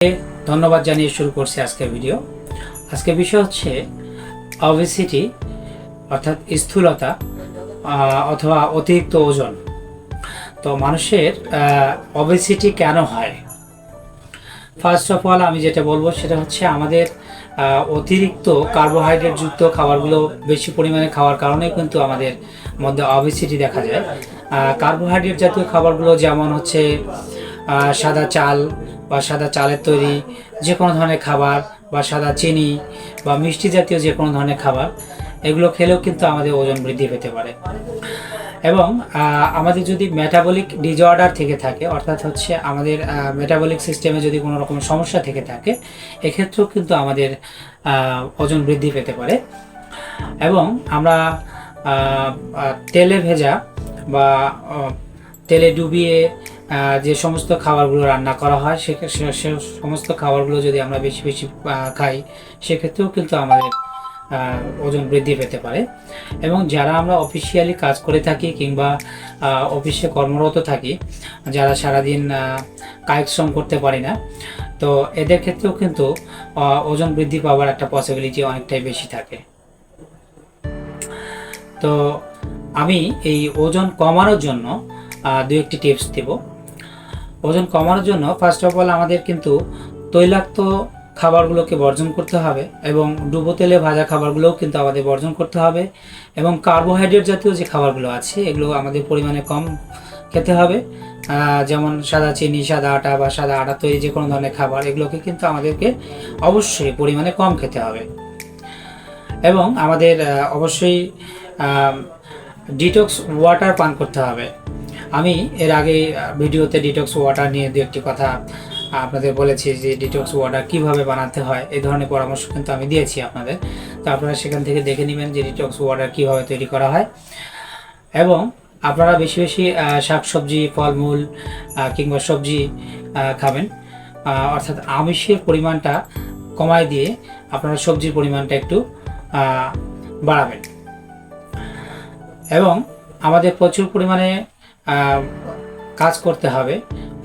ধন্যবাদ জানিয়ে শুরু করছি আজকের ভিডিও। আজকের বিষয় হচ্ছে অবেসিটি অর্থাৎ স্থূলতা অথবা অতিরিক্ত ওজন। তো মানুষের অবেসিটি কেন হয়? ফার্স্ট অফ অল আমি যেটা বলবো সেটা হচ্ছে আমাদের অতিরিক্ত কার্বোহাইড্রেট যুক্ত খাবারগুলো বেশি পরিমাণে খাওয়ার কারণে কিন্তু আমাদের মধ্যে অবেসিটি দেখা যায়। কার্বোহাইড্রেট জাতীয় খাবারগুলো যেমন হচ্ছে সাদা চাল বা সাদা চালের তৈরি যে কোনো ধরনের খাবার বা সাদা চিনি বা মিষ্টি জাতীয় যে কোনো ধরনের খাবার, এগুলো খেলেও কিন্তু আমাদের ওজন বৃদ্ধি পেতে পারে। এবং আমাদের যদি মেটাবলিক ডিসঅর্ডার থেকে থাকে, অর্থাৎ হচ্ছে আমাদের মেটাবলিক সিস্টেমে যদি কোনো রকম সমস্যা থেকে থাকে, এক্ষেত্রেও কিন্তু আমাদের ওজন বৃদ্ধি পেতে পারে। এবং আমরা তেলে ভেজা বা তেলে ডুবিয়ে যে সমস্ত খাবারগুলো রান্না করা হয় সে সমস্ত খাবারগুলো যদি আমরা বেশি বেশি খাই, সেক্ষেত্রেও কিন্তু আমাদের ওজন বৃদ্ধি পেতে পারে। এবং যারা আমরা অফিসিয়ালি কাজ করে থাকি কিংবা অফিসে কর্মরত থাকি, যারা সারাদিন কায়িক শ্রম করতে পারি না, তো এদের ক্ষেত্রেও কিন্তু ওজন বৃদ্ধি পাওয়ার একটা পসিবিলিটি অনেকটাই বেশি থাকে। তো আমি এই ওজন কমানোর জন্য দু একটি টিপস দেব। ওজন কমানোর জন্য ফার্স্ট অফ অল আমাদের কিন্তু তৈলাক্ত খাবারগুলোকে বর্জন করতে হবে এবং ডুবো তেলে ভাজা খাবারগুলোও কিন্তু আমাদের বর্জন করতে হবে। এবং কার্বোহাইড্রেট জাতীয় যে খাবারগুলো আছে এগুলো আমাদের পরিমাণে কম খেতে হবে। যেমন সাদা চিনি, সাদা আটা বা সাদা আটা তৈরি যে কোনো ধরনের খাবার, এগুলোকে কিন্তু আমাদেরকে অবশ্যই পরিমাণে কম খেতে হবে। এবং আমাদের অবশ্যই ডিটক্স ওয়াটার পান করতে হবে। আমি এর আগে ভিডিওতে ডিটক্স ওয়াটার নিয়ে দু একটি কথা আপনাদের বলেছি যে ডিটক্স ওয়াটার কিভাবে বানাতে হয়, এই ধরনের পরামর্শ কিন্তু আমি দিয়েছি আপনাদের। তো আপনারা সেখান থেকে দেখে নেবেন যে ডিটক্স ওয়াটার কিভাবে তৈরি করা হয়। এবং আপনারা বেশি বেশি শাকসবজি, ফলমূল কিংবা সবজি খাবেন, অর্থাৎ আমিষের পরিমাণটা কমায় দিয়ে আপনারা সবজির পরিমাণটা একটু বাড়াবেন। এবং আমাদের প্রচুর পরিমাণে কাজ করতে হবে,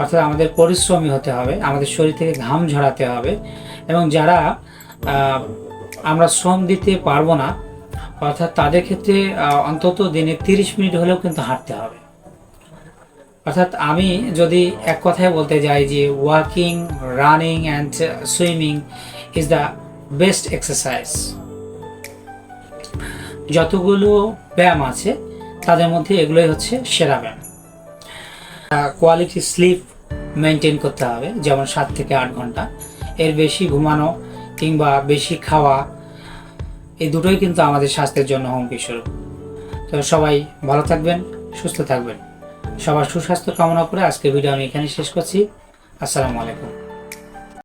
অর্থাৎ আমাদের পরিশ্রমী হতে হবে, আমাদের শরীর থেকে ঘাম ঝরাতে হবে। এবং যারা আমরা শ্রম দিতে পারবো না, অর্থাৎ তাদের ক্ষেত্রে অন্তত দিনে 30 মিনিট হলেও কিন্তু হাঁটতে হবে। অর্থাৎ আমি যদি এক কথায় বলতে যাই যে walking, running and swimming is the best exercise. যতগুলো ব্যায়াম আছে তাদের মধ্যে এগুলোই হচ্ছে সেরা ব্যায়াম। কোয়ালিটি স্লিপ মেনটেন করতে হবে, যেমন 7 থেকে 8 ঘন্টা। এর বেশি ঘুমানো কিংবা বেশি খাওয়া, এই দুটোই কিন্তু আমাদের স্বাস্থ্যের জন্য হুমকি স্বরূপ। তো সবাই ভালো থাকবেন, সুস্থ থাকবেন। সবার সুস্বাস্থ্য কামনা করে আজকের ভিডিও আমি এখানে শেষ করছি। আসসালামু আলাইকুম।